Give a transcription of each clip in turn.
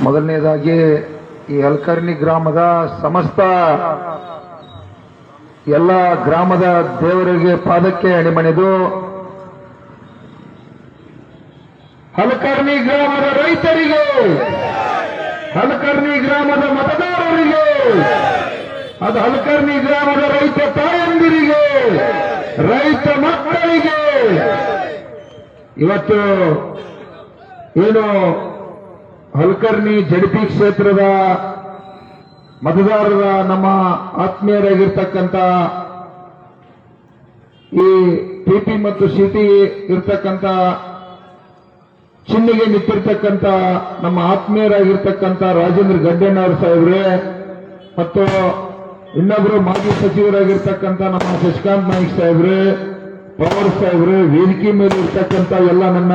ಮೊದಲನೇದಾಗಿ ಈ ಹಲ್ಕರ್ಣಿ ಗ್ರಾಮದ ಸಮಸ್ತ ಎಲ್ಲ ಗ್ರಾಮದ ದೇವರಿಗೆ ಪಾದಕ್ಕೆ ಅಣಿಮಣಿದು ಹಲ್ಕರ್ಣಿ ಗ್ರಾಮದ ರೈತರಿಗೆ, ಹಲ್ಕರ್ಣಿ ಗ್ರಾಮದ ಮತದಾರರಿಗೆ, ಅದು ಹಲ್ಕರ್ಣಿ ಗ್ರಾಮದ ರೈತ ತಾಯಂದಿರಿಗೆ, ರೈತ ಮಕ್ಕಳಿಗೆ ಇವತ್ತು ಏನು ಹಲ್ಕರ್ಣಿ ಜಡಪಿ ಕ್ಷೇತ್ರದ ಮತದಾರರ ನಮ್ಮ ಆತ್ಮೀಯರಾಗಿರ್ತಕ್ಕಂಥ ಈ ಪಿಪಿ ಮತ್ತು ಸಿಟಿ ಇರ್ತಕ್ಕಂಥ ಚಿನ್ನಿಗೆ ನಿಂತಿರ್ತಕ್ಕಂಥ ನಮ್ಮ ಆತ್ಮೀಯರಾಗಿರ್ತಕ್ಕಂಥ ರಾಜೇಂದ್ರ ಗಡ್ಡೆಣ್ಣವರ ಸಾಹೇಬ್ರೆ ಮತ್ತು ಇನ್ನೊಬ್ಬರು ಮಾಜಿ ಸಚಿವರಾಗಿರ್ತಕ್ಕಂಥ ನಮ್ಮ ಶಶಿಕಾಂತ್ ನಾಯ್ಕ್ ಸಾಹೇಬ್ರೆ, ಪವರ್ ಸಾಹೇಬ್ರೆ, ವೇದಿಕೆ ಮೇಲೆ ಇರ್ತಕ್ಕಂಥ ಎಲ್ಲ ನನ್ನ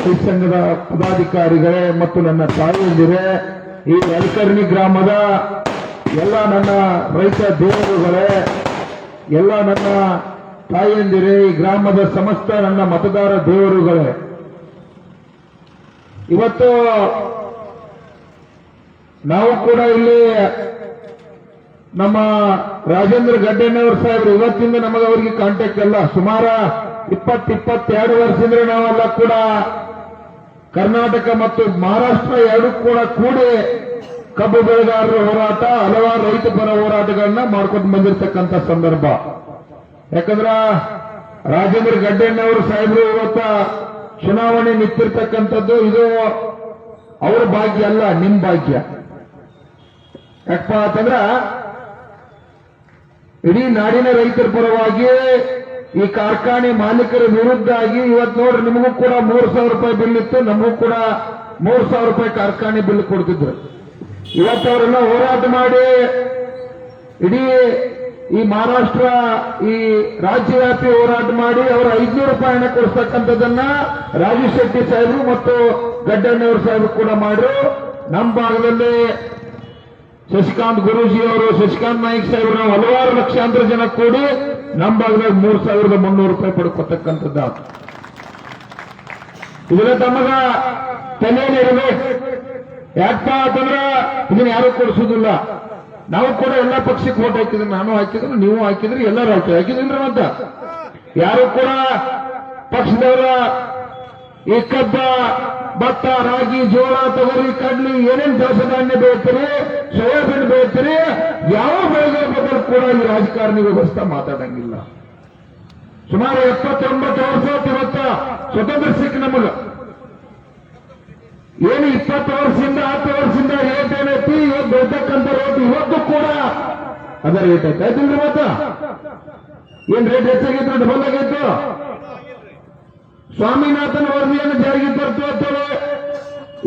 ಈ ಸಂಘದ ಪದಾಧಿಕಾರಿಗಳೇ ಮತ್ತು ನನ್ನ ತಾಯಿಯಂದಿರೇ, ಈ ಹಲ್ಕರ್ಣಿ ಗ್ರಾಮದ ಎಲ್ಲ ನನ್ನ ರೈತ ದೇವರುಗಳೇ, ಎಲ್ಲ ನನ್ನ ತಾಯಿಯಂದಿರೇ, ಈ ಗ್ರಾಮದ ಸಮಸ್ತ ನನ್ನ ಮತದಾರ ದೇವರುಗಳೇ, ಇವತ್ತು ನಾವು ಕೂಡ ಇಲ್ಲಿ ನಮ್ಮ ರಾಜೇಂದ್ರ ಗಡ್ಡೆಣ್ಣವರ ಸಾಹೇಬರು ಇವತ್ತಿಂದ ನಮಗೆ ಅವರಿಗೆ ಕಾಂಟ್ಯಾಕ್ಟ್ ಇಲ್ಲ, ಸುಮಾರು 22 ವರ್ಷದಿಂದ ನಾವೆಲ್ಲ ಕೂಡ ಕರ್ನಾಟಕ ಮತ್ತು ಮಹಾರಾಷ್ಟ್ರ ಎರಡೂ ಕೂಡ ಕೂಡಿ ಕಬ್ಬು ಬೆಳೆಗಾರರ ಹೋರಾಟ, ಹಲವಾರು ರೈತ ಪರ ಹೋರಾಟಗಳನ್ನ ಮಾಡ್ಕೊಂಡು ಬಂದಿರತಕ್ಕಂಥ ಸಂದರ್ಭ. ಯಾಕಂದ್ರ ರಾಜೇಂದ್ರ ಗಡ್ಡೆಣ್ಣವರು ಸಾಹೇಬರು ಇವತ್ತ ಚುನಾವಣೆ ನಿಂತಿರ್ತಕ್ಕಂಥದ್ದು ಇದು ಅವ್ರ ಭಾಗ್ಯ ಅಲ್ಲ, ನಿಮ್ ಭಾಗ್ಯ. ಯಾಕಪ್ಪ ಅಂತಂದ್ರ ಇಡೀ ನಾಡಿನ ರೈತರ ಪರವಾಗಿ ಈ ಕಾರ್ಖಾನೆ ಮಾಲೀಕರ ವಿರುದ್ಧ ಆಗಿ ಇವತ್ತು ನೋಡ್ರಿ, ನಿಮಗೂ ಕೂಡ 3,000 ರೂಪಾಯಿ ಬಿಲ್ ಇತ್ತು, ನಮಗೂ ಕೂಡ 3,000 ರೂಪಾಯಿ ಕಾರ್ಖಾನೆ ಬಿಲ್ ಕೊಡ್ತಿದ್ರು. ಇವತ್ತು ಅವರೆಲ್ಲ ಹೋರಾಟ ಮಾಡಿ ಇಡೀ ಈ ಮಹಾರಾಷ್ಟ್ರ ಈ ರಾಜ್ಯವ್ಯಾಪಿ ಹೋರಾಟ ಮಾಡಿ ಅವರು 500 ರೂಪಾಯಿ ಹಣ ಕೊಡಿಸ್ತಕ್ಕಂಥದ್ದನ್ನ ರಾಜು ಶೆಟ್ಟಿ ಸಾಹೇಬರು ಮತ್ತು ಗಡ್ಡಣ್ಣವ್ರ ಸಾಹೇಬರು ಕೂಡ ಮಾಡಿದ್ರು. ನಮ್ಮ ಭಾಗದಲ್ಲಿ ಶಶಿಕಾಂತ್ ಗುರೂಜಿ ಅವರು, ಶಶಿಕಾಂತ್ ನಾಯ್ಕ್ ಸಾಹೇಬರು, ನಾವು ಹಲವಾರು ಲಕ್ಷಾಂತರ ಜನ ಕೂಡಿ ನಮ್ಮ ಭಾಗದಲ್ಲಿ 3,300 ರೂಪಾಯಿ ಪಡ್ಕೊತಕ್ಕಂಥದ್ದ. ಇದನ್ನ ತಮಗ ತಲೆಯಲ್ಲಿ ಇರಬೇಕು. ಯಾಕಪ್ಪ ಅಂತಂದ್ರ ಇದನ್ನ ಯಾರು ಕೊಡಿಸೋದಿಲ್ಲ. ನಾವು ಕೂಡ ಎಲ್ಲ ಪಕ್ಷಕ್ಕೆ ವೋಟ್ ಹಾಕಿದ್ರೆ, ನಾನು ಹಾಕಿದ್ರು, ನೀವು ಹಾಕಿದ್ರಿ, ಎಲ್ಲರೂ ಹಾಕಿದ್ರಿ ಅಂತ ಯಾರು ಕೂಡ ಪಕ್ಷದವರ ಈ ಕಬ್ಬ, ಭತ್ತ, ರಾಗಿ, ಜೋಳ, ತೊಗರಿ, ಕಡ್ಲಿ ಏನೇನು ದವಸ ಧಾನ್ಯ ಬೆಳಿತೀರಿ, ಸೋಯಾಬೀನ್ ಬೆಳಿತೀರಿ, ಯಾವ ಬೆಳೆಗಳ ಬಗ್ಗೆ ಕೂಡ ಈ ರಾಜಕಾರಣಿ ವ್ಯವಸ್ಥೆ ಮಾತಾಡಂಗಿಲ್ಲ. ಸುಮಾರು 79 ವರ್ಷ ಇವತ್ತ ಸ್ವತಂತ್ರ ಸಿಕ್ಕ ನಮಗ ಏನು 20 ವರ್ಷದಿಂದ 10 ವರ್ಷದಿಂದ ರೇಟ್ ಏನೈತಿ, ಇವತ್ತು ಬೆಳ್ತಕ್ಕಂಥ ರೇಟ್ ಇವತ್ತು ಕೂಡ ಅದ ರೇಟ್ ಐತೆ. ಆಯ್ತಿಲ್ರಿ ಮತ್ತ ಏನ್ ರೇಟ್ ಹೆಚ್ಚಾಗಿತ್ತು, ಡಬಲ್ ಆಗಿತ್ತು. ಸ್ವಾಮಿನಾಥನ್ ವರದಿಯನ್ನು ಜಾರಿಗೆ ತರ್ತು ಅಂತೇಳಿ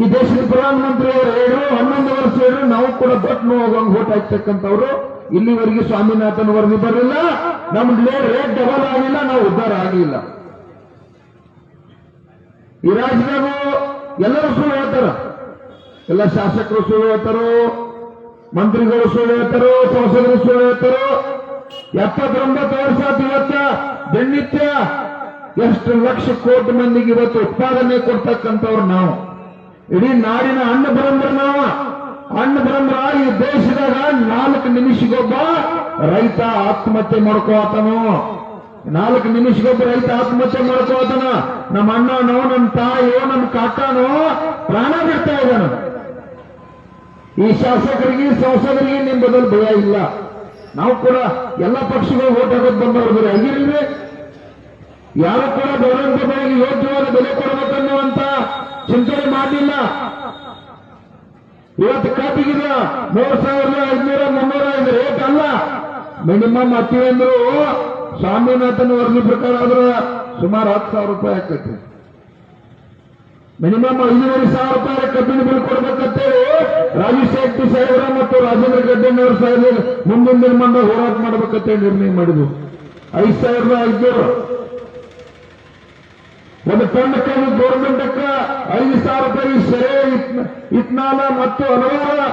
ಈ ದೇಶದ ಪ್ರಧಾನಮಂತ್ರಿ ಅವರು ಹೇಳಿದ್ರು, 11 ವರ್ಷ ಹೇಳಿದ್ರು, ನಾವು ಕೂಡ ಬಟ್ ಹೋಗಂಗ್ ವೋಟ್ ಹಾಕ್ತಕ್ಕಂಥವ್ರು. ಇಲ್ಲಿವರೆಗೆ ಸ್ವಾಮಿನಾಥನ್ ವರದಿ ಬರಲಿಲ್ಲ, ನಮ್ಗೆ ರೇಟ್ ಡಬಲ್ ಆಗಿಲ್ಲ, ನಾವು ಉದ್ಧಾರ ಆಗಿಲ್ಲ. ಈ ರಾಜ್ಯದಾಗ ಎಲ್ಲರೂ ಸುಳ್ಳು ಹೇಳ್ತಾರ, ಎಲ್ಲ ಶಾಸಕರು ಸುಳ್ಳು ಹೇಳ್ತಾರೋ, ಮಂತ್ರಿಗಳು ಸುಳ್ಳು ಹೇಳ್ತಾರೋ, ಸಂಸದರು ಸುಳ್ಳು ಹೇಳ್ತಾರೋ. 79 ವರ್ಷ ಇವತ್ತ ದಿನನಿತ್ಯ ಎಷ್ಟು ಲಕ್ಷ ಕೋಟಿ ಮಂದಿಗೆ ಇವತ್ತು ಉತ್ಪಾದನೆ ಕೊಡ್ತಕ್ಕಂಥವ್ರು ನಾವು. ಇಡೀ ನಾಡಿನ ಅನ್ನ ಬರಂಬ್ರ ನಾವು. ಅನ್ನ ಬರಂಬ್ರ ಈ ದೇಶದಾಗ 4 ನಿಮಿಷಗೊಬ್ಬ ರೈತ ಆತ್ಮಹತ್ಯೆ ಮಾಡ್ಕೋತಾನೋ, 4 ನಿಮಿಷಗೊಬ್ಬ ರೈತ ಆತ್ಮಹತ್ಯೆ ಮಾಡ್ಕೋತಾನ. ನಮ್ಮ ಅಣ್ಣನೋ, ನಮ್ಮ ತಾಯಿಯೋ, ನಮ್ಮ ಕಾಕನೋ ಪ್ರಾಣ ಬಿಡ್ತಾ ಇದ್ದಾನ. ಈ ಶಾಸಕರಿಗೆ, ಸಂಸದರಿಗೆ ನಿಮ್ ಬದಲು ಭಯ ಇಲ್ಲ. ನಾವು ಕೂಡ ಎಲ್ಲ ಪಕ್ಷಗಳು ವೋಟ್ ಹಾಕೋದು ಬಂದವರು ಬರೀ ಆಗಿರ್ಲಿ. ಯಾರು ಕೂಡ ಬೆಳೆದಂತ ಬೆಳೆಗೆ ಯೋಗ್ಯವಾದ ಬೆಲೆ ಕೊಡಬೇಕನ್ನುವಂತ ಚಿಂತನೆ ಮಾಡಲಿಲ್ಲ. ಇವತ್ತು ಕಬ್ಬಿಗಿದ 3,500, 300 ರೇಟ್ ಅಲ್ಲ, ಮಿನಿಮಮ್ ಅತಿ ಅಂದ್ರು ಸ್ವಾಮಿನಾಥನ್ ವರದಿ ಪ್ರಕಾರ ಆದ್ರೆ ಸುಮಾರು 10,000 ರೂಪಾಯಿ ಆಗ್ತೈತಿ. ಮಿನಿಮಮ್ 5,500 ರೂಪಾಯಿ ಕಬ್ಬಿನ ಬಿಲ್ ಕೊಡ್ಬೇಕಂತೇಳಿ ರಾಜು ಶೆಟ್ಟಿ ಸಾಹೇಬರ ಮತ್ತು ರಾಜೇಂದ್ರ ಗಡ್ಡೆಣ್ಣವರ ಸಾಹೇಬರು ಮುಂದಿನ ದಿನಮಾನದಾಗ ಹೋರಾಟ ಮಾಡ್ಬೇಕಂತೇಳಿ ನಿರ್ಣಯ ಮಾಡಿದ್ವು. 5,500 ಒಂದು ಟನ್ ಕಬ್ಬು ಗೌರ್ಮೆಂಟ್ 5,000 ರೂಪಾಯಿ ಸೆರೆ ಇತ್ನಾಲ ಮತ್ತು ಹಲವಾರು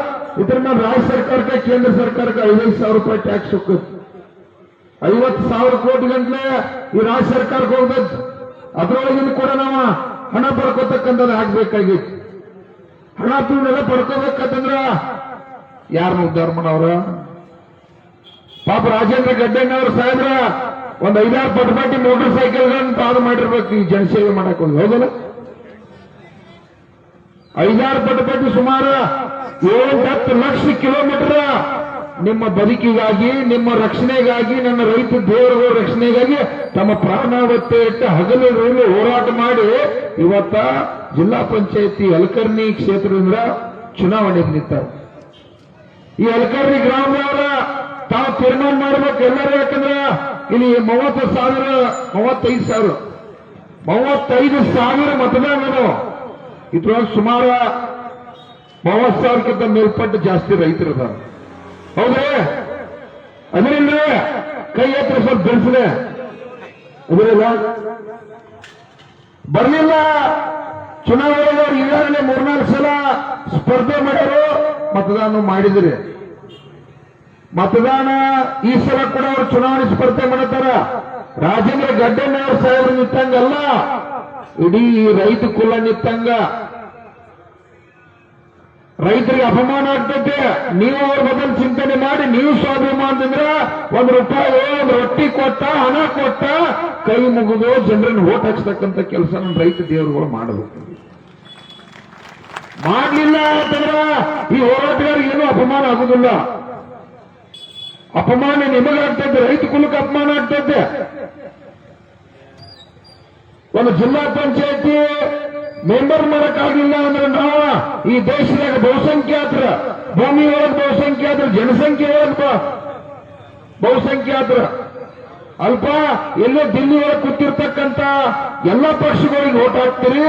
ಇದ್ರ ಮೇಲೆ ರಾಜ್ಯ ಸರ್ಕಾರಕ್ಕೆ, ಕೇಂದ್ರ ಸರ್ಕಾರಕ್ಕೆ 5,000 ರೂಪಾಯಿ ಟ್ಯಾಕ್ಸ್ ಹೋಗುತ್ತೆ. 50,000 ಕೋಟಿ ಗಂಟ್ಲೆ ಈ ರಾಜ್ಯ ಸರ್ಕಾರಕ್ಕೆ ಹೋಗ್ಬೇಕು. ಅದರೊಳಗಿಂದ ಕೂಡ ನಾವು ಹಣ ಬರ್ಕೋತಕ್ಕಂಥದ್ದು ಆಗ್ಬೇಕಾಗಿತ್ತು. ಹಣ ತುಣೆಲ್ಲ ಪಡ್ಕೋಬೇಕಂದ್ರ ಯಾರನ್ನ ಉದ್ಧಾರ ಮಾಡವ್ರ? ಪಾಪ ರಾಜೇಂದ್ರ ಗಡ್ಡೆಣ್ಣವ್ರ ಸಾಹೇಬ್ರ ಒಂದ್ 5-6 ಪಟಪಟಿ ಮೋಟರ್ ಸೈಕಲ್ಗಳನ್ನ ಪಾದ ಮಾಡಿರ್ಬೇಕು ಈ ಜನಸೇವೆ ಮಾಡಕ್ ಹೋಗಿ, ಹೌದಲ್ಲ? 5-6 ಪಟಪಟಿ ಸುಮಾರು 7-10 ಲಕ್ಷ ಕಿಲೋಮೀಟರ್ ನಿಮ್ಮ ಬದುಕಿಗಾಗಿ, ನಿಮ್ಮ ರಕ್ಷಣೆಗಾಗಿ, ನನ್ನ ರೈತ ದೇವರುಗಳ ರಕ್ಷಣೆಗಾಗಿ ತಮ್ಮ ಪ್ರಾಣವತ್ತೆ ಇಟ್ಟು ಹಗಲಿರುಳು ಹೋರಾಟ ಮಾಡಿ ಇವತ್ತ ಜಿಲ್ಲಾ ಪಂಚಾಯತಿ ಯಲಕರ್ಣಿ ಕ್ಷೇತ್ರದಿಂದ ಚುನಾವಣೆಗೆ ನಿಂತಾರೆ. ಈ ಯಲಕರ್ಣಿ ಗ್ರಾಮದವರ ತಾವು ತೀರ್ಮಾನ ಮಾಡ್ಬೇಕು ಎಲ್ಲರೂ. ಯಾಕಂದ್ರ ಇಲ್ಲಿ 35 ಸಾವಿರ ಮತದಾನರು, ಇದ್ರೊಳಗೆ ಸುಮಾರು 30,000ಕ್ಕಿಂತ ಮೇಲ್ಪಟ್ಟು ಜಾಸ್ತಿ ರೈತರಿದ್ದಾರೆ, ಹೌದೇ? ಅದರಿಂದ ಕೈ ಎತ್ತರ ಸ್ವಲ್ಪ ಬೆಳೆಸಿದೆ, ಅದರಿಂದ ಬರ್ಲಿಲ್ಲ. ಚುನಾವಣೆಯವರು ಈಗಾಗಲೇ 3-4 ಸಲ ಸ್ಪರ್ಧೆ ಮಾಡ್ಯಾರು, ಮತದಾನ ಮಾಡಿದ್ರಿ. ಮತದಾನ ಈ ಸಲ ಕೂಡ ಅವರು ಚುನಾವಣೆ ಸ್ಪರ್ಧೆ ಮಾಡತಾರ. ರಾಜೇಂದ್ರ ಗಡ್ಡೆಣ್ಣವ್ರ ಸಾಹೇಬರು ನಿಂತಂಗಲ್ಲ, ಇಡೀ ರೈತ ಕುಲ ನಿಂತಂಗ. ರೈತರಿಗೆ ಅಪಮಾನ ಆಗ್ತೈತೆ. ನೀವು ಅವ್ರ ಬದಲು ಚಿಂತನೆ ಮಾಡಿ, ನೀವು ಸ್ವಾಭಿಮಾನದಿಂದ ₹1 ಒಂದು ರೊಟ್ಟಿ ಕೊಟ್ಟ, ಹಣ ಕೊಟ್ಟ, ಕೈ ಮುಗಿದು ಜನರನ್ನು ಓಟ್ ಹಾಕ್ಸ್ತಕ್ಕಂಥ ಕೆಲಸ ನಮ್ಮ ರೈತ ದೇವರುಗಳು ಮಾಡಬೇಕು. ಮಾಡಲಿಲ್ಲ ಅಂತಂದ್ರೆ ಈ ಹೋರಾಟಗಾರಿಗೆ ಏನೂ ಅಪಮಾನ ಆಗುದಿಲ್ಲ. ಅಪಮಾನ ನಿಮಗಾಗ್ತೈತೆ, ರೈತ ಕುಲಕ್ಕೆ ಅಪಮಾನ ಆಗ್ತೈತೆ. ಒಂದು ಜಿಲ್ಲಾ ಪಂಚಾಯತಿ ಮೆಂಬರ್ ಮಾಡಕ್ಕಾಗಿಲ್ಲ ಅಂದ್ರೆ ನಾವು ಈ ದೇಶದಾಗ ಬಹುಸಂಖ್ಯಾತರ, ಭೂಮಿ ಒಳಗೆ ಬಹುಸಂಖ್ಯಾತರ, ಜನಸಂಖ್ಯೆ ಒಳಗೆ ಬಹುಸಂಖ್ಯಾತರ ಅಲ್ಪ, ಎಲ್ಲೋ ದಿಲ್ಲಿ ಒಳಗೆ ಕೂತಿರ್ತಕ್ಕಂಥ ಎಲ್ಲ ಪಕ್ಷಗಳಿಗೆ ಓಟ್ ಹಾಕ್ತೀರಿ.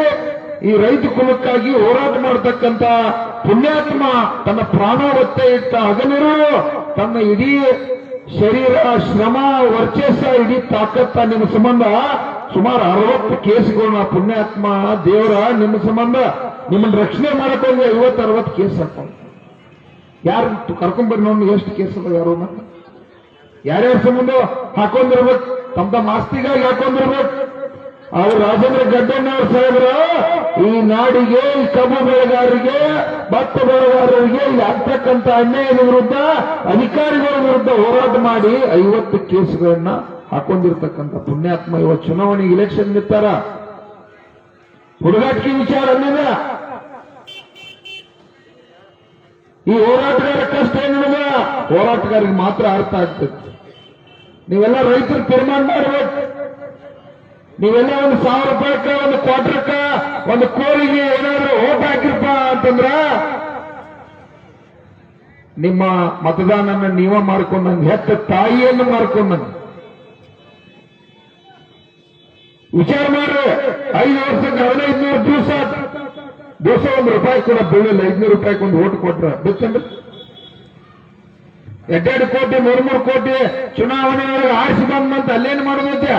ಈ ರೈತ ಕುಲಕ್ಕಾಗಿ ಹೋರಾಟ ಮಾಡತಕ್ಕಂಥ ಪುಣ್ಯಾತ್ಮ ತನ್ನ ಪ್ರಾಣ ಒತ್ತೆ ಇಟ್ಟ ಹಗಲಿರು ತನ್ನ ಇಡೀ ಶರೀರ, ಶ್ರಮ, ವರ್ಚಸ್ಸ, ಇಡೀ ತಾಕತ್ತ ನಿಮ್ಮ ಸಂಬಂಧ ಸುಮಾರು 60 ಕೇಸ್ಗಳನ್ನ ಪುಣ್ಯಾತ್ಮ ದೇವರ ನಿಮ್ಮ ಸಂಬಂಧ ನಿಮ್ಮನ್ನ ರಕ್ಷಣೆ ಮಾಡಕ್ಕೋಗಿ 50-60 ಕೇಸ್ ಹಾಕೊಂಡು ಯಾರು ಕರ್ಕೊಂಡ್ಬರ್ರಿ ನೋಡಿ ಎಷ್ಟು ಕೇಸ್ ಅದ ಯಾರು ಯಾರ್ಯಾರ ಸಂಬಂಧ ಹಾಕೊಂಡಿರ್ಬೇಕು, ತಮ್ಮ ಆಸ್ತಿಗಾಗಿ ಹಾಕೊಂಡಿರ್ಬೇಕು. ಅವ್ರು ರಾಜೇಂದ್ರ ಗಡ್ಡೆಣ್ಣವ್ರ ಸಾಹೇಬರು ಈ ನಾಡಿಗೆ, ಈ ಕಬ್ಬು ಬೆಳೆಗಾರರಿಗೆ, ಭತ್ತ ಬೆಳೆಗಾರರಿಗೆ ಇಲ್ಲಿ ಆಗ್ತಕ್ಕಂಥ ಅನ್ಯಾಯದ ವಿರುದ್ಧ, ಅಧಿಕಾರಿಗಳ ವಿರುದ್ಧ ಹೋರಾಟ ಮಾಡಿ 50 ಕೇಸ್ಗಳನ್ನ ಹಾಕೊಂಡಿರ್ತಕ್ಕಂಥ ಪುಣ್ಯಾತ್ಮ ಇವತ್ತು ಚುನಾವಣೆಗೆ ಇಲೆಕ್ಷನ್ ನಿಂತಾರ. ಹುಡುಗಾಟಿಕೆ ವಿಚಾರ ಅಲ್ಲಿದ. ಈ ಹೋರಾಟಗಾರ ಕಷ್ಟ ಏನಿಲ್ಲ, ಹೋರಾಟಗಾರಿಗೆ ಮಾತ್ರ ಅರ್ಥ ಆಗ್ತದೆ. ನೀವೆಲ್ಲ ರೈತರು ತೀರ್ಮಾನ ಮಾಡಬೇಕು. ನೀವೆಲ್ಲ ₹1,000, ಒಂದು ಕ್ವಾರ್ಟರ್ಕ, ಒಂದು ಕೋಳಿಗೆ ಏನಾದ್ರು ಓಟ್ ಹಾಕಿರಪ್ಪ ಅಂತಂದ್ರ ನಿಮ್ಮ ಮತದಾನನ ನೀವ ಮಾಡ್ಕೊಂಡಂಗೆ, ಹೆತ್ತ ತಾಯಿಯನ್ನು ಮಾಡ್ಕೊಂಡಂಗೆ ವಿಚಾರ ಮಾಡ್ರಿ. 5 ವರ್ಷಕ್ಕೆ 1,500 ದಿವಸ ₹1 ಕೂಡ ಬೀಳಿಲ್ಲ. ₹500 ಒಂದು ಓಟ್ ಕೊಟ್ರ ಬೇಕಂದ್ರೆ 2 ಕೋಟಿ 3 ಕೋಟಿ ಚುನಾವಣೆಯೊಳಗೆ ಆರಿಸಿ ಬಂದಂತ ಅಲ್ಲೇನು ಮಾಡೋದೈತೆ?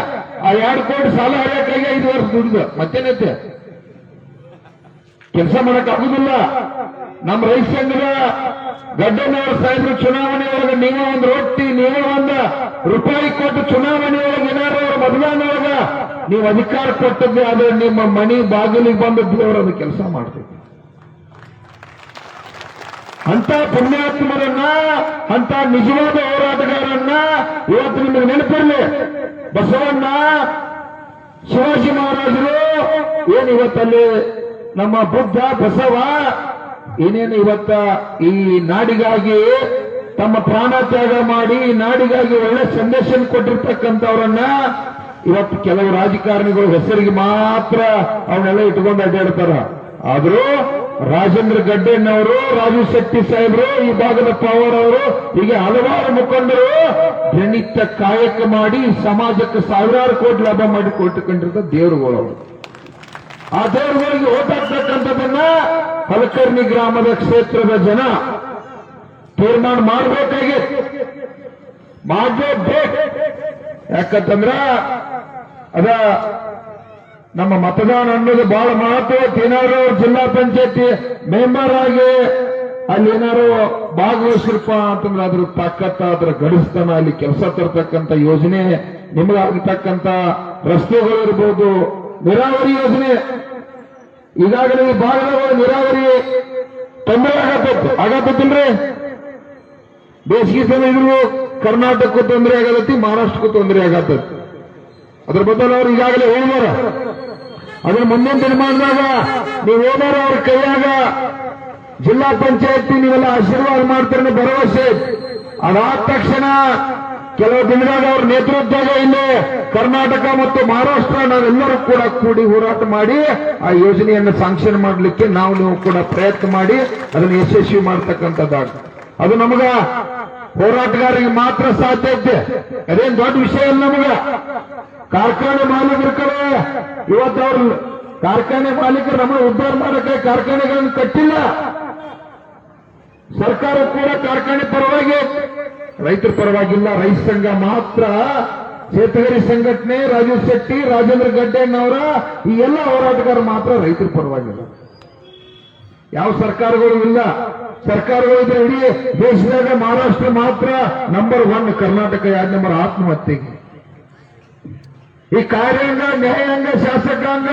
ಆ 2 ಕೋಟಿ ಸಾಲ ಹರಿಯಕ್ಕಾಗಿ 5 ವರ್ಷ ದುಡಿದು ಮತ್ತೇನೈತೆ? ಕೆಲಸ ಮಾಡಕ್ ಆಗುದಿಲ್ಲ. ನಮ್ಮ ರೈತ ಸಂಘದ ಗಡ್ಡೆಣ್ಣವ್ರ ಸಾಹೇಬ್ರು ಚುನಾವಣೆಯೊಳಗೆ ನೀವೇ ಒಂದು ರೊಟ್ಟಿ, ನೀವೇ ₹1 ಕೊಟ್ಟು ಚುನಾವಣೆಯೊಳಗೆ ಏನಾರು ಅವ್ರ ಮತದಾನೊಳಗ ನೀವು ಅಧಿಕಾರ ಕೊಟ್ಟದ್ದೇ ಆದ್ರೆ ನಿಮ್ಮ ಮನೆ ಬಾಗಿಲಿಗೆ ಬಂದು ದೇವರು ಅದು ಕೆಲಸ ಮಾಡ್ತೈತಿ. ಅಂತ ಪುಣ್ಯಾತ್ಮರನ್ನ, ಅಂತ ನಿಜವಾದ ಹೋರಾಟಗಾರನ್ನ ಇವತ್ತು ನಿಮಗೆ ನೆನಪಿರಲಿ. ಬಸವಣ್ಣ, ಶಿವಾಜಿ ಮಹಾರಾಜರು ಏನು ಇವತ್ತಲ್ಲಿ ನಮ್ಮ ಬುದ್ಧ, ಬಸವ ಏನೇನು ಇವತ್ತ ಈ ನಾಡಿಗಾಗಿ ತಮ್ಮ ಪ್ರಾಣ ತ್ಯಾಗ ಮಾಡಿ ನಾಡಿಗಾಗಿ ಒಳ್ಳೆ ಸಂದೇಶ ಕೊಟ್ಟಿರ್ತಕ್ಕಂಥವ್ರನ್ನ ಇವತ್ತು ಕೆಲವು ರಾಜಕಾರಣಿಗಳು ಹೆಸರಿಗೆ ಮಾತ್ರ ಅವನ್ನೆಲ್ಲ ಇಟ್ಕೊಂಡು ಅಡ್ಡಾಡ್ತಾರ. ಆದ್ರೂ ರಾಜೇಂದ್ರ ಗಡ್ಡೆಣ್ಣವರು, ರಾಜು ಶೆಟ್ಟಿ ಸಾಹೇಬರು, ಈ ಭಾಗದ ಪವಾರ್ ಅವರು, ಹೀಗೆ ಹಲವಾರು ಮುಖಂಡರು ದಿನನಿತ್ಯ ಕಾಯಕ ಮಾಡಿ ಸಮಾಜಕ್ಕೆ ಸಾವಿರಾರು ಕೋಟಿ ಲಾಭ ಮಾಡಿ ಕೊಟ್ಟುಕೊಂಡಿರ್ತ ದೇವರುಗಳು. ಆ ದೇವರುಗಳಿಗೆ ಓಟ್ ಹಾಕ್ತಕ್ಕಂಥದ್ದನ್ನ ಯಲಕರ್ಣಿ ಗ್ರಾಮದ ಕ್ಷೇತ್ರದ ಜನ ತೀರ್ಮಾನ ಮಾಡಬೇಕಾಗಿತ್ತು, ಮಾಡಲೇಬೇಕು. ಯಾಕಂತಂದ್ರ ಅದ ನಮ್ಮ ಮತದಾನ ಅನ್ನೋದು ಬಹಳ ಮಹತ್ವ. ಏನಾದ್ರು ಜಿಲ್ಲಾ ಪಂಚಾಯತಿ ಮೆಂಬರ್ ಆಗಿ ಅಲ್ಲಿ ಏನಾರು ಭಾಗವಹಿಸಿರಪ್ಪ ಅಂತಂದ್ರೆ ಅದ್ರ ತಾಕತ್ತ, ಅದ್ರ ಗಡಿಸ್ತನ, ಅಲ್ಲಿ ಕೆಲಸ ತರ್ತಕ್ಕಂಥ ಯೋಜನೆ, ನಿಮಗಾಗತಕ್ಕಂಥ ರಸ್ತೆಗಳಿರ್ಬೋದು, ನೀರಾವರಿ ಯೋಜನೆ, ಈಗಾಗಲೇ ಈ ಭಾಗದ ನೀರಾವರಿ ತೊಂದರೆ ಆಗತ್ತಿಲ್ರಿ. ಬೇಸಿಗೆ ಸಮಯ ಇದ್ರು ಕರ್ನಾಟಕಕ್ಕೂ ತೊಂದರೆ ಆಗತ್ತಿ, ಮಹಾರಾಷ್ಟ್ರಕ್ಕೂ ತೊಂದರೆ ಆಗತ್ತ. ಅದ್ರ ಬದಲು ಅವ್ರು ಈಗಾಗಲೇ ಹೇಳಿದಾರ. ಅದ್ರ ಮುಂದಿನ ದಿನಮಾನದಾಗ ನೀವೇನಾರು ಅವ್ರ ಕೈಯಾಗ ಜಿಲ್ಲಾ ಪಂಚಾಯತಿ ನೀವೆಲ್ಲ ಆಶೀರ್ವಾದ ಮಾಡ್ತಾರೆ ಭರವಸೆ. ಅದಾದ ತಕ್ಷಣ ಕೆಲವು ದಿನದಾಗ ಅವ್ರ ನೇತೃತ್ವದಾಗ ಇಲ್ಲಿ ಕರ್ನಾಟಕ ಮತ್ತು ಮಹಾರಾಷ್ಟ್ರ ನಾವೆಲ್ಲರೂ ಕೂಡ ಕೂಡಿ ಹೋರಾಟ ಮಾಡಿ ಆ ಯೋಜನೆಯನ್ನು ಸಾಂಕ್ಷನ್ ಮಾಡಲಿಕ್ಕೆ ನೀವು ಕೂಡ ಪ್ರಯತ್ನ ಮಾಡಿ ಅದನ್ನು ಯಶಸ್ವಿ ಮಾಡ್ತಕ್ಕಂಥದ್ದಾಗ ಅದು ನಮಗ ಹೋರಾಟಗಾರರಿಗೆ ಮಾತ್ರ ಸಾಧ್ಯ ಐತೆ. ಅದೇನ್ ದೊಡ್ಡ ವಿಷಯ ಇಲ್ಲ. ನಮಗ ಕಾರ್ಖಾನೆ ಮಾಲೀಕರ ಕಡೆ ಇವತ್ತು ಅವ್ರು ಕಾರ್ಖಾನೆ ಮಾಲೀಕರು ನಮಗೆ ಉದ್ಧಾರ ಮಾಡಕ್ಕೆ ಕಾರ್ಖಾನೆಗಳನ್ನು ಕಟ್ಟಿಲ್ಲ. ಸರ್ಕಾರ ಕೂಡ ಕಾರ್ಖಾನೆ ಪರವಾಗಿ, ರೈತರ ಪರವಾಗಿಲ್ಲ. ರೈತ ಸಂಘ ಮಾತ್ರ, ಶೇತಗರಿ ಸಂಘಟನೆ, ರಾಜು ಶೆಟ್ಟಿ, ರಾಜೇಂದ್ರ ಗಡ್ಡೆಣ್ಣವರ ಈ ಎಲ್ಲ ಹೋರಾಟಗಾರ ಮಾತ್ರ ರೈತರ ಪರವಾಗಿಲ್ಲ. ಯಾವ ಸರ್ಕಾರಗಳು ಇಲ್ಲ. ಸರ್ಕಾರಗಳು ಇದ್ರೆ ಇಡೀ ದೇಶದಾಗ ಮಹಾರಾಷ್ಟ್ರ ಮಾತ್ರ ನಂಬರ್ 1, ಕರ್ನಾಟಕ 2 ನಂಬರ್ ಆತ್ಮಹತ್ಯೆಗೆ. ಈ ಕಾರ್ಯಾಂಗ, ನ್ಯಾಯಾಂಗ, ಶಾಸಕಾಂಗ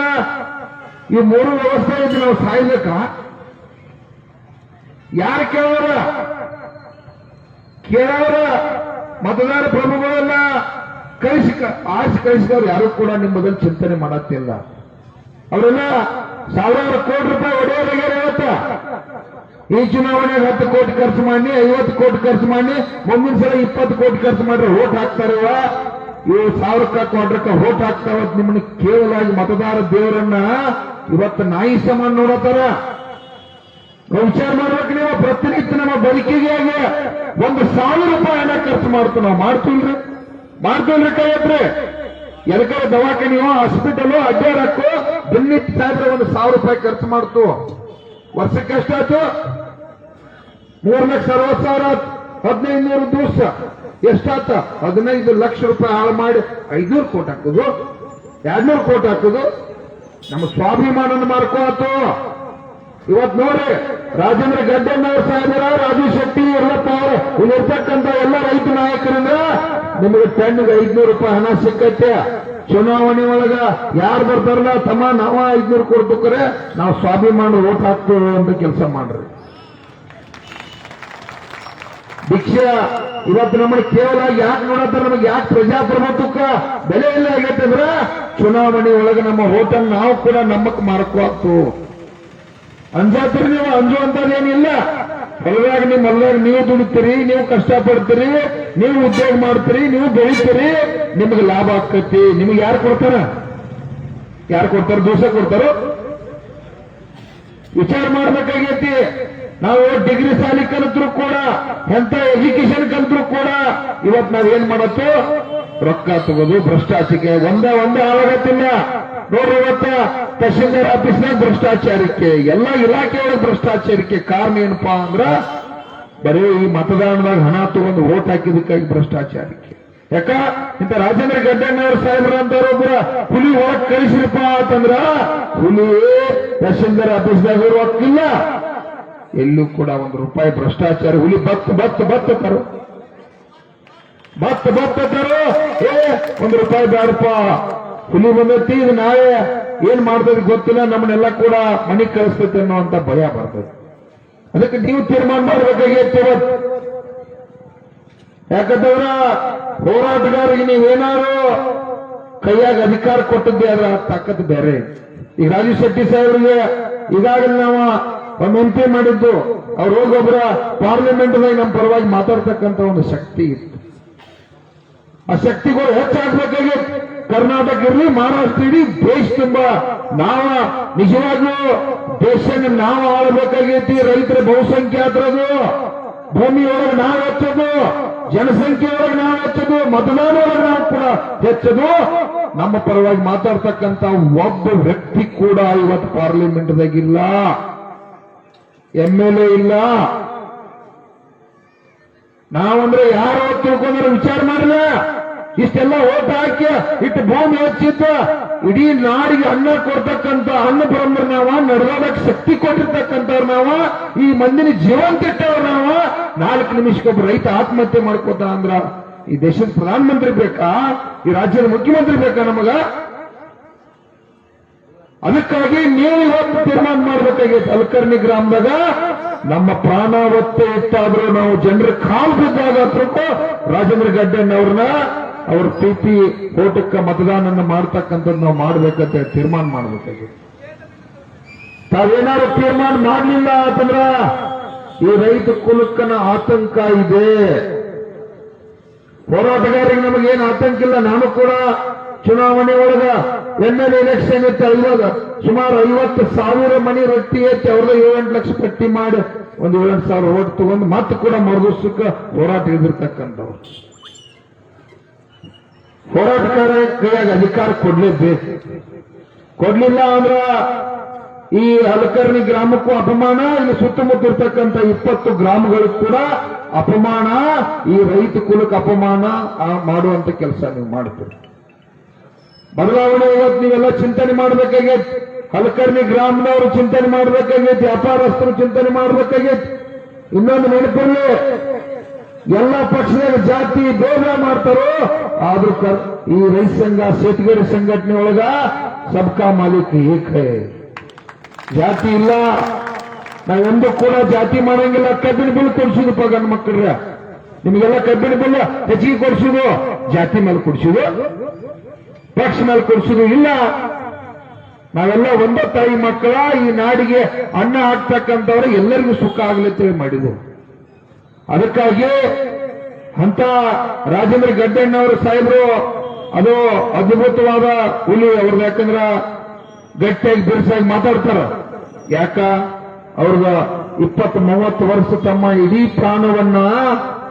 ಈ 3 ವ್ಯವಸ್ಥೆ ಇದ್ದು ನಾವು ಸಾಯ್ಬೇಕ? ಯಾರು ಕೇಳೋರ ಮತದಾರ ಪ್ರಭುಗಳೆಲ್ಲ ಆರಿಸಿ ಕಳಿಸಿದವ್ರು ಯಾರು ಕೂಡ ನಿಮ್ಮದಲ್ಲಿ ಚಿಂತನೆ ಮಾಡತ್ತಿಲ್ಲ. ಅವರೆಲ್ಲ ಸಾವಿರಾರು ಕೋಟಿ ರೂಪಾಯಿ ಒಡೆಯಲಾಗ್ಯಾರ. ಇವತ್ತ ಈ ಚುನಾವಣೆಗೆ 10 ಕೋಟಿ ಖರ್ಚು ಮಾಡಿ, 50 ಕೋಟಿ ಖರ್ಚು ಮಾಡಿ, ಮುಂದಿನ ಸಲ 20 ಕೋಟಿ ಖರ್ಚು ಮಾಡಿದ್ರೆ ವೋಟ್ ಹಾಕ್ತಾರವ. ಇವು 1000 ಕ್ವಾಡ್ರಕ್ಕೆ ವೋಟ್ ಹಾಕ್ತಾವ. ನಿಮ್ಮನ್ನ ಕೇವಲ ಮತದಾರ ದೇವರನ್ನ ಇವತ್ತು ನಾಯಿ ಸಮಾನ ನೋಡತ್ತಾರ. ವಿಚಾರ ಮಾಡ್ಬೇಕು ನೀವು. ಪ್ರತಿನಿತ್ಯ ನಮ್ಮ ಬದುಕಿಗೆ 1,000 ರೂಪಾಯಿ ಹಣ ಖರ್ಚು ಮಾಡ್ತೀವಿ. ನಾವು ಮಾಡ್ತೀವ್ರಿ ಕೈ ಹತ್ರ ಎದಕ್ಕೆ ದವಾಖಾನೆಯೋ ಹಾಸ್ಪಿಟಲ್ ಅಡ್ಡಾಡಕ್ಕೋ ದಿನನಿತ್ಯ ಸಾಹೇಬ್ರೆ 1,000 ರೂಪಾಯಿ ಖರ್ಚು ಮಾಡ್ತು. ವರ್ಷಕ್ಕೆ ಎಷ್ಟಾಯ್ತು? 3,60,000 1500 ದಿವಸ ಎಷ್ಟಾತ? 15 ಲಕ್ಷ ರೂಪಾಯಿ ಹಾಳು ಮಾಡಿ 500 ಕೋಟಿ ಹಾಕುದು, 200 ಕೋಟಿ ಹಾಕುದು. ನಮ್ಮ ಸ್ವಾಭಿಮಾನನ ಮಾರ್ಕೋತು. ಇವತ್ತು ನೋಡಿ ರಾಜೇಂದ್ರ ಗಡ್ಡೆಣ್ಣವ್ರ ಸಾಹೇಬರ, ರಾಜು ಶೆಟ್ಟಿ, ಯಲ್ಲಪ್ಪ ಅವರು ಇಲ್ಲಿರ್ತಕ್ಕಂಥ ಎಲ್ಲ ರೈತ ನಾಯಕರಿಂದ ನಿಮಗೆ ಟನ್ಗೆ 500 ರೂಪಾಯಿ ಹಣ ಸಿಕ್ಕತ್ತೆ. ಚುನಾವಣೆ ಒಳಗ ಯಾರು ಬರ್ತಾರಲ್ಲ, ತಮ್ಮ ನಾವ 500 ಕೊಡ್ಬೇಕ್ರೆ ನಾವು ಸ್ವಾಭಿಮಾನ ಓಟ್ ಹಾಕ್ತೇವೆ ಅಂತ ಕೆಲಸ ಮಾಡ್ರಿ. ಭಿಕ್ಷೆ ಇವತ್ತು ನಮ್ಮನ್ನು ಕೇವಲ ಯಾಕೆ ನೋಡತ್ತಾರ? ನಮಗೆ ಯಾಕೆ ಪ್ರಜಾಪ್ರಭುತ್ವಕ್ಕ ಬೆಲೆ ಇಲ್ಲ ಆಗೈತೆ ಅಂದ್ರೆ ಚುನಾವಣೆ ಒಳಗೆ ನಮ್ಮ ಓಟನ್ನು ನಾವು ಕೂಡ ನಮ್ಮಕ್ ಮಾರ್ಕೋ ಅಂಜಾತ್ರಿ. ನೀವು ಅಂಜುವಂತದೇನಿಲ್ಲ. ಹೊಲದಾಗ ನಿಮ್ಮ ಹೊಲದಾಗ ನೀವು ದುಡಿತೀರಿ, ನೀವು ಕಷ್ಟಪಡ್ತೀರಿ, ನೀವು ಉದ್ಯೋಗ ಮಾಡ್ತೀರಿ, ನೀವು ಬೆಳಿತೀರಿ, ನಿಮಗೆ ಲಾಭ ಆಗ್ತೈತಿ. ನಿಮಗೆ ಯಾರು ಕೊಡ್ತಾರ? ದಿವಸ ಕೊಡ್ತಾರೋ? ವಿಚಾರ ಮಾಡ್ಬೇಕಾಗೈತಿ. ನಾವು ಡಿಗ್ರಿ ಸಾಲಿ ಕಲಿತರು ಕೂಡ, ಎಂತ ಎಜುಕೇಶನ್ ಕಲಿತರು ಕೂಡ ಇವತ್ತು ನಾವೇನ್ ಮಾಡತ್ತು? ರೊಕ್ಕ ತಗೋದು, ಭ್ರಷ್ಟಾಚಾರಕ್ಕೆ ಒಂದೇ ಹಾಳಾಗತ್ತಿಲ್ಲ. ನೋಡ್ರಿ, ಇವತ್ತ ತಹಶೀಲ್ದಾರ್ ಆಫೀಸ್ನಾಗ ಭ್ರಷ್ಟಾಚಾರಕ್ಕೆ, ಎಲ್ಲ ಇಲಾಖೆಯೊಳಗೆ ಭ್ರಷ್ಟಾಚಾರಕ್ಕೆ. ಕಾರಣ ಏನಪ್ಪಾ ಅಂದ್ರ ಬರೀ ಈ ಮತದಾನದಾಗ ಹಣ ತಗೊಂಡು ವೋಟ್ ಹಾಕಿದಕ್ಕಾಗಿ ಭ್ರಷ್ಟಾಚಾರಕ್ಕೆ. ಯಾಕ ಇಂಥ ರಾಜೇಂದ್ರ ಗಡ್ಡೆಣ್ಣವ್ರ ಸಾಹೇಬ್ರ ಅಂತವ್ರು ಒಬ್ಬರ ಹುಲಿ ಹೊರಗೆ ಕಳಿಸ್ರಿಪ್ಪ ಅಂತಂದ್ರ ಹುಲಿ ತಹಶೀಲ್ದಾರ್ ಆಫೀಸ್ದಾಗ ರೊಕ್ಕಿಲ್ಲ. ಎಲ್ಲೂ ಕೂಡ 1 ರೂಪಾಯಿ ಭ್ರಷ್ಟಾಚಾರ. ಹುಲಿ ಬತ್ತ ತರು. 1 ರೂಪಾಯಿ ಬೇಡಪ್ಪ, ಹುಲಿ ಬಂದೈತಿ, ಇದು ನಾಳೆ ಏನ್ ಮಾಡ್ತದೆ ಗೊತ್ತಿಲ್ಲ, ನಮ್ಮನ್ನೆಲ್ಲ ಕೂಡ ಮನೆಗೆ ಕಳಿಸ್ತೈತೆ ಅನ್ನೋಂತ ಭಯ ಬರ್ತದೆ. ಅದಕ್ಕೆ ನೀವು ತೀರ್ಮಾನ ಮಾಡಬೇಕಾಗಿತ್ತು. ಯಾಕಂತಂದ್ರ ಹೋರಾಟಗಾರರಿಗೆ ನೀವೇನಾದ್ರು ಕೈಯಾಗ ಅಧಿಕಾರ ಕೊಟ್ಟದ್ದೇ ಅದರ ತಾಕತ್ತು ಬೇರೆ. ಈಗ ರಾಜು ಶೆಟ್ಟಿ ಸಾಹೇಬರಿಗೆ ಈಗಾಗಲೇ ನಾವು ಒಂದು MP ಮಾಡಿದ್ದು, ಅವ್ರು ಹೋಗೊಬ್ಬರ ಪಾರ್ಲಿಮೆಂಟ್ದಾಗ ನಮ್ಮ ಪರವಾಗಿ ಮಾತಾಡ್ತಕ್ಕಂಥ ಒಂದು ಶಕ್ತಿ ಇತ್ತು. ಆ ಶಕ್ತಿಗಳು ಹೆಚ್ಚಾಗಬೇಕಾಗಿ ಕರ್ನಾಟಕ ಇರಲಿ, ಮಹಾರಾಷ್ಟ್ರ ಇಡೀ ದೇಶ ತುಂಬ ನಾವು ನಿಜವಾಗ್ಲೂ ದೇಶನ ನಾವು ಆಳಬೇಕಾಗೈತಿ. ರೈತರ ಬಹುಸಂಖ್ಯಾತರದು, ಭೂಮಿಯೊಳಗೆ ನಾವು ಹೆಚ್ಚೋದು, ಜನಸಂಖ್ಯೆಯೊಳಗೆ ನಾವು ಹೆಚ್ಚೋದು, ಮತದಾನದೊಳಗೆ ನಾವು ಕೂಡ ಹೆಚ್ಚೋದು. ನಮ್ಮ ಪರವಾಗಿ ಮಾತಾಡ್ತಕ್ಕಂಥ ಒಬ್ಬ ವ್ಯಕ್ತಿ ಕೂಡ ಇವತ್ತು ಪಾರ್ಲಿಮೆಂಟ್ದಾಗಿಲ್ಲ, MLA ಇಲ್ಲ. ನಾವಂದ್ರೆ ಯಾರೋ ತಿಳ್ಕೊಂಡ್ರೆ ವಿಚಾರ ಮಾಡಲ್ಲ. ಇಷ್ಟೆಲ್ಲ ಓಟ್ ಹಾಕಿ ಇಟ್ಟು ಭೂಮಿ ಹೆಚ್ಚಿದ್ದ ಇಡೀ ನಾಡಿಗೆ ಅನ್ನ ಕೊಡ್ತಕ್ಕಂಥ ಅನ್ನ ಬ್ರಹ್ಮರು ನಾವ, ನಡೆದಾಡಕ್ಕೆ ಶಕ್ತಿ ಕೊಟ್ಟಿರ್ತಕ್ಕಂಥವ್ರು ನಾವ, ಈ ಮಂದಿನ ಜೀವನ ಕೆಟ್ಟವ್ರು ನಾವ. 4 ನಿಮಿಷಕ್ಕೊಬ್ಬ ರೈತ ಆತ್ಮಹತ್ಯೆ ಮಾಡ್ಕೋತ ಅಂದ್ರ ಈ ದೇಶದ ಪ್ರಧಾನಮಂತ್ರಿ ಬೇಕಾ? ಈ ರಾಜ್ಯದ ಮುಖ್ಯಮಂತ್ರಿ ಬೇಕಾ ನಮಗ? ಅದಕ್ಕಾಗಿ ನೀವು ಇವತ್ತು ತೀರ್ಮಾನ ಮಾಡ್ಬೇಕಾಗೈತೆ. ಅಲ್ಕರ್ಣಿ ಗ್ರಾಮದಾಗ ನಮ್ಮ ಪ್ರಾಣ ಒತ್ತೆ ಇಟ್ಟಾದ್ರೂ ನಾವು ಜನರ ಕಾಲು ಬಿದ್ದಾಗ ರಾಜೇಂದ್ರ ಗಡ್ಡಣ್ಣವ್ರನ್ನ ಅವ್ರ ಪ್ರೀತಿ ಓಟಕ್ಕೆ ಮತದಾನ ಮಾಡ್ತಕ್ಕಂಥದ್ದು ನಾವು ಮಾಡ್ಬೇಕಂತ ತೀರ್ಮಾನ ಮಾಡ್ಬೇಕಾಗಿತ್ತು. ತಾವೇನಾದ್ರು ತೀರ್ಮಾನ ಮಾಡಲಿಲ್ಲ ಅಂತಂದ್ರ ಈ ರೈತ ಕುಲಕ್ಕನ ಆತಂಕ ಇದೆ. ಹೋರಾಟಗಾರರಿಗೆ ನಮಗೇನು ಆತಂಕ ಇಲ್ಲ. ನಾನು ಕೂಡ ಚುನಾವಣೆ ಒಳಗ MLA ಎಲೆಕ್ಷನ್ ಇತ್ತು. ಇವಾಗ ಸುಮಾರು 50,000 ಮನೆ ರೊಟ್ಟಿ ಎತ್ತಿ ಅವ್ರದ್ದು 7-8 ಲಕ್ಷ ಪಟ್ಟಿ ಮಾಡಿ ಒಂದು 7,000 ಓಟ್ ತಗೊಂಡು ಮತ್ತೆ ಕೂಡ ಮರುದಿವಸಕ್ಕೆ ಹೋರಾಟ ಎದುರ್ತಕ್ಕಂಥವ್ರು. ಹೋರಾಟಗಾರ ಕೈಯಾಗ ಅಧಿಕಾರ ಕೊಡ್ಲೇಬೇಕು. ಕೊಡ್ಲಿಲ್ಲ ಅಂದ್ರ ಈ ಅಲಕರ್ಣಿ ಗ್ರಾಮಕ್ಕೂ ಅಪಮಾನ, ಇಲ್ಲಿ ಸುತ್ತಮುತ್ತ ಇರ್ತಕ್ಕಂಥ 20 ಗ್ರಾಮಗಳಿಗೂ ಕೂಡ ಅಪಮಾನ, ಈ ರೈತ ಕುಲಕ್ಕೆ ಅಪಮಾನ ಮಾಡುವಂತ ಕೆಲಸ ನೀವು ಮಾಡ್ತೀರಿ. ಬದಲಾವಣೆ ಇವತ್ತು ನೀವೆಲ್ಲ ಚಿಂತನೆ ಮಾಡಬೇಕಾಗೈತಿ. ಅಲಕರ್ಣಿ ಗ್ರಾಮದವರು ಚಿಂತನೆ ಮಾಡಬೇಕಾಗೈತಿ, ವ್ಯಾಪಾರಸ್ಥರು ಚಿಂತನೆ ಮಾಡಬೇಕಾಗೈತಿ. ಇನ್ನೊಂದು ನೆನಪಲ್ಲಿ ಎಲ್ಲ ಪಕ್ಷದಾಗ ಜಾತಿ ಭೇದ ಮಾಡ್ತಾರೋ, ಆದ್ರೂ ಈ ರೈತ ಸಂಘ ಸೇತುಗೇರಿ ಸಂಘಟನೆ ಒಳಗ ಸಬ್ಕಾ ಮಾಲೀಕ್ ಏಕ ಹೈ. ಜಾತಿ ಇಲ್ಲ, ನಾವೆಂದೂ ಕೂಡ ಜಾತಿ ಮಾಡಂಗಿಲ್ಲ. ಕಬ್ಬಿನ ಬಿಲ್ ಕೊಡಿಸುದಪ್ಪ ಗಂಡು ಮಕ್ಕಳ್ರ, ನಿಮಗೆಲ್ಲ ಕಬ್ಬಿನ ಬಿಲ್ ಹೆಚ್ಚಿಗೆ ಕೊಡಿಸುದು, ಜಾತಿ ಮೇಲೆ ಕೊಡಿಸುದು, ಪಕ್ಷ ಮೇಲೆ ಕೊಡಿಸುದು ಇಲ್ಲ. ನಾವೆಲ್ಲ ಒಂದೇ ತಾಯಿ ಮಕ್ಕಳ, ಈ ನಾಡಿಗೆ ಅನ್ನ ಹಾಕ್ತಕ್ಕಂಥವ್ರು ಎಲ್ಲರಿಗೂ ಸುಖ ಆಗ್ಲಿತ್ತೇಳಿ ಮಾಡಿದ್ರು. ಅದಕ್ಕಾಗಿ ಅಂತ ರಾಜೇಂದ್ರ ಗಡ್ಡಣ್ಣವರು ಸಾಹೇಬರು ಅದು ಅದ್ಭುತವಾದ ಹುಲಿ ಅವ್ರದ್ದು. ಯಾಕಂದ್ರ ಗಟ್ಟಿಯಾಗಿ ಬಿರುಸಾಗಿ ಮಾತಾಡ್ತಾರ. ಯಾಕ ಅವ್ರದ 20-30 ವರ್ಷ ತಮ್ಮ ಇಡೀ ಪ್ರಾಣವನ್ನ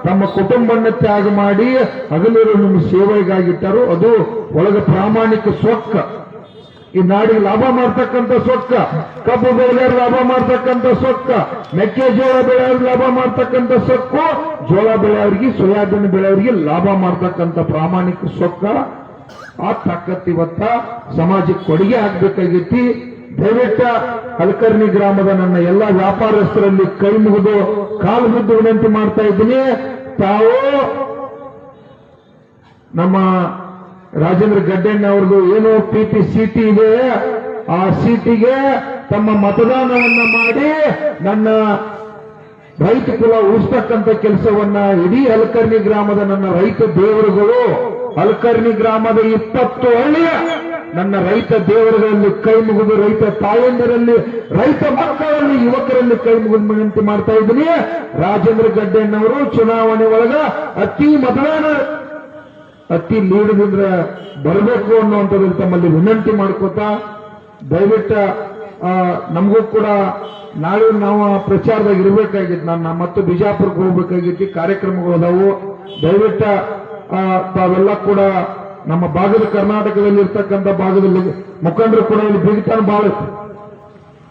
ತಮ್ಮ ಕುಟುಂಬವನ್ನ ತ್ಯಾಗ ಮಾಡಿ ಹಗಲಿರು ನಿಮ್ಮ ಸೇವೆಗಾಗಿಟ್ಟರು. ಅದು ಒಳಗ ಪ್ರಾಮಾಣಿಕ ಸೊಕ್ಕ, ಈ ನಾಡಿಗೆ ಲಾಭ ಮಾಡ್ತಕ್ಕಂಥ ಸೊಕ್ಕ, ಕಬ್ಬು ಬೆಳೆಯರು ಲಾಭ ಮಾಡ್ತಕ್ಕಂಥ ಸೊಕ್ಕ, ಮೆಕ್ಕೆಜೋಳ ಬೆಳೆಯವ್ರಿಗೆ ಲಾಭ ಮಾಡ್ತಕ್ಕಂಥ ಸೊಕ್ಕು, ಜೋಳ ಬೆಳೆಯವರಿಗೆ ಸೋಯಾಬೀನ್ ಬೆಳೆಯವರಿಗೆ ಲಾಭ ಮಾಡ್ತಕ್ಕಂಥ ಪ್ರಾಮಾಣಿಕ ಸೊಕ್ಕ. ಆ ತಾಕತ್ತು ಇವತ್ತ ಸಮಾಜಕ್ಕೆ ಕೊಡುಗೆ ಆಗ್ಬೇಕಾಗೈತಿ. ದಯವಿಟ್ಟು ಅಲಕರ್ಣಿ ಗ್ರಾಮದ ನನ್ನ ಎಲ್ಲ ವ್ಯಾಪಾರಸ್ಥರಲ್ಲಿ ಕೈ ಮುಗಿದು ಕಾಲು ಬಿದ್ದು ವಿನಂತಿ ಮಾಡ್ತಾ ಇದ್ದೀನಿ. ತಾವು ನಮ್ಮ ರಾಜೇಂದ್ರ ಗಡ್ಡಣ್ಣ ಅವ್ರದ್ದು ಏನು PP ಸೀಟಿ ಇದೆ, ಆ ಸೀಟಿಗೆ ತಮ್ಮ ಮತದಾನವನ್ನ ಮಾಡಿ ನನ್ನ ರೈತ ಕುಲ ಉಳಿಸ್ತಕ್ಕಂಥ ಕೆಲಸವನ್ನ ಇಡೀ ಅಲಕರ್ಣಿ ಗ್ರಾಮದ ನನ್ನ ರೈತ ದೇವರುಗಳು, ಅಲಕರ್ಣಿ ಗ್ರಾಮದ 20 ಹಳ್ಳಿಯ ನನ್ನ ರೈತ ದೇವರುಗಳಲ್ಲಿ ಕೈ ಮುಗಿದು, ರೈತ ತಾಯಂದಿರಲ್ಲಿ, ರೈತ ಮಕ್ಕಳಲ್ಲಿ, ಯುವಕರಲ್ಲಿ ಕೈ ಮುಗಿದು ವಿನಂತಿ ಮಾಡ್ತಾ ಇದ್ದೀನಿ. ರಾಜೇಂದ್ರ ಗಡ್ಡಣ್ಣವರು ಚುನಾವಣೆ ಒಳಗ ಅತಿ ಲೀಡದಿಂದ ಬರಬೇಕು ಅನ್ನುವಂಥದ್ದು ತಮ್ಮಲ್ಲಿ ವಿನಂತಿ ಮಾಡ್ಕೋತಾ, ದಯವಿಟ್ಟು ನಮಗೂ ಕೂಡ ನಾಳೆ ನಾವು ಪ್ರಚಾರದಾಗ ಇರಬೇಕಾಗಿತ್ತು. ನಾನು ಮತ್ತು ಬಿಜಾಪುರಕ್ಕೆ ಹೋಗ್ಬೇಕಾಗಿತ್ತು, ಕಾರ್ಯಕ್ರಮಗಳು ಅದಾವು. ದಯವಿಟ್ಟು ತಾವೆಲ್ಲ ಕೂಡ ನಮ್ಮ ಭಾಗದ ಕರ್ನಾಟಕದಲ್ಲಿ ಇರ್ತಕ್ಕಂಥ ಭಾಗದಲ್ಲಿ ಮುಖಂಡರು ಕೂಡ ಇಲ್ಲಿ ಬಿಗಿತಾನ ಬಹಳ.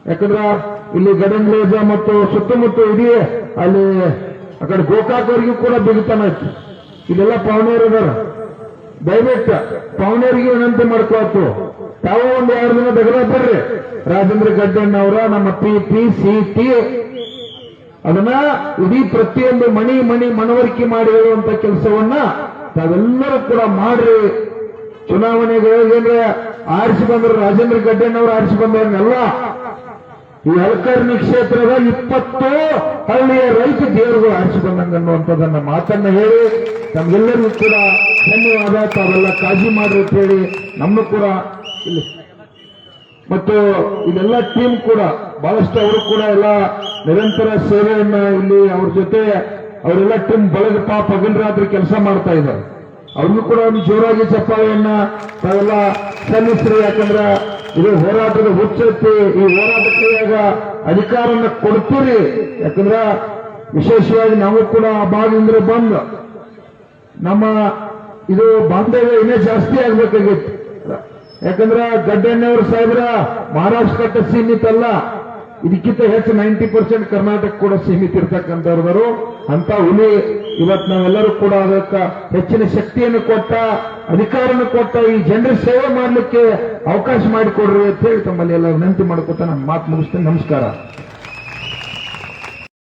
ಯಾಕಂದ್ರ ಇಲ್ಲಿ ಗಡಂಗ್ಲೇಜ ಮತ್ತು ಸುತ್ತಮುತ್ತ ಇಡೀ ಅಲ್ಲಿ ಆ ಕಡೆ ಗೋಕಾಕವರಿಗೂ ಕೂಡ ಬಿಗಿತಾನ ಇತ್ತು. ಇಲ್ಲೆಲ್ಲ ಪಾವನೆಯರು ಇದಾರ. ದಯವಿಟ್ಟು ಪಾವನೆಯರಿಗೆ ವಿನಂತಿ ಮಾಡ್ಕೋತು, ತಾವು ಒಂದು 2 ದಿನ ದಗದ ಬರ್ರಿ. ರಾಜೇಂದ್ರ ಗಡ್ಡಣ್ಣವರ ನಮ್ಮ PP ಸೀಟಿ ಅದನ್ನ ಇಡೀ ಪ್ರತಿಯೊಂದು ಮನಿ ಮನವರಿಕೆ ಮಾಡಿ ಹೇಳುವಂತ ಕೆಲಸವನ್ನ ತಾವೆಲ್ಲರೂ ಕೂಡ ಮಾಡ್ರಿ. ಚುನಾವಣೆಗೆ ಏನ್ರೆ ಆರಿಸಿ ಬಂದ್ರು, ರಾಜೇಂದ್ರ ಗಡ್ಡಣ್ಣವರು ಆರಿಸಿ ಬಂದವನ್ನೆಲ್ಲ ಈ ಅಲಕರ್ಣಿ ಕ್ಷೇತ್ರದ 20 ಹಳ್ಳಿಯ ರೈತ ದೇವರುಗಳು ಆರಿಸಿ ಬಂದಂಗ ಅನ್ನುವಂಥದ್ದನ್ನ ಮಾತನ್ನ ಹೇಳಿ ತಮ್ಗೆಲ್ಲರಿಗೂ ಕೂಡ ಧನ್ಯವಾದ. ತಾವೆಲ್ಲ ಕಾಳಜಿ ಮಾಡ್ರಿ ಅಂತ ಹೇಳಿ ನಮ್ಮನ್ನು ಕೂಡ ಇಲ್ಲಿ ಮತ್ತು ಇಲ್ಲೆಲ್ಲ ಟೀಮ್ ಕೂಡ ಬಹಳಷ್ಟು ಅವರು ಕೂಡ ಎಲ್ಲ ನಿರಂತರ ಸೇವೆಯನ್ನ ಇಲ್ಲಿ ಅವ್ರ ಜೊತೆ ಅವರೆಲ್ಲ ಟೀಮ್ ಬಳಗ ಪಾಪ ಹಗಲು ರಾತ್ರಿ ಕೆಲಸ ಮಾಡ್ತಾ ಇದ್ದಾರೆ. ಅವ್ರಿಗೂ ಕೂಡ ಒಂದು ಜೋರಾಗಿ ಚಪ್ಪಾಳೆಯನ್ನ ತಾವೆಲ್ಲ ಸಲ್ಲಿಸ್ರಿ. ಯಾಕಂದ್ರೆ ಇದು ಹೋರಾಟದ ಹುಚ್ಚೈತಿ. ಈ ಹೋರಾಟಕ್ಕೆ ಈಗ ಅಧಿಕಾರನ ಕೊಡ್ತೀರಿ. ಯಾಕಂದ್ರ ವಿಶೇಷವಾಗಿ ನಾವು ಕೂಡ ಆ ಭಾಗದಿಂದ ಬಂದು ನಮ್ಮ ಇದು ಬಾಂಧವ್ಯ ಇನ್ನೇ ಜಾಸ್ತಿ ಆಗ್ಬೇಕಾಗಿತ್ತು. ಯಾಕಂದ್ರೆ ಗಡ್ಡಣ್ಣವ್ರ ಸಾಹೇಬ್ರ ಮಹಾರಾಷ್ಟ್ರ ಕಟ್ಟ ಸೀಮಿತ ಅಲ್ಲ, ಇದಕ್ಕಿಂತ ಹೆಚ್ಚು 90% ಕರ್ನಾಟಕ ಕೂಡ ಸೀಮಿತ ಇರ್ತಕ್ಕಂಥವ್ರು. ಅಂತ ಹುಲಿ ಇವತ್ತು ನಾವೆಲ್ಲರೂ ಕೂಡ ಅದಕ್ಕೆ ಹೆಚ್ಚಿನ ಶಕ್ತಿಯನ್ನು ಕೊಟ್ಟ, ಅಧಿಕಾರವನ್ನು ಕೊಟ್ಟ, ಈ ಜನರ ಸೇವೆ ಮಾಡಲಿಕ್ಕೆ ಅವಕಾಶ ಮಾಡಿಕೊಡ್ರಿ ಅಂತ ಹೇಳಿ ತಮ್ಮಲ್ಲಿ ಎಲ್ಲ ವಿನಂತಿ ಮಾಡ್ಕೊತ ನನ್ನ ಮಾತು ಮುಗಿಸ್ತೇನೆ. ನಮಸ್ಕಾರ.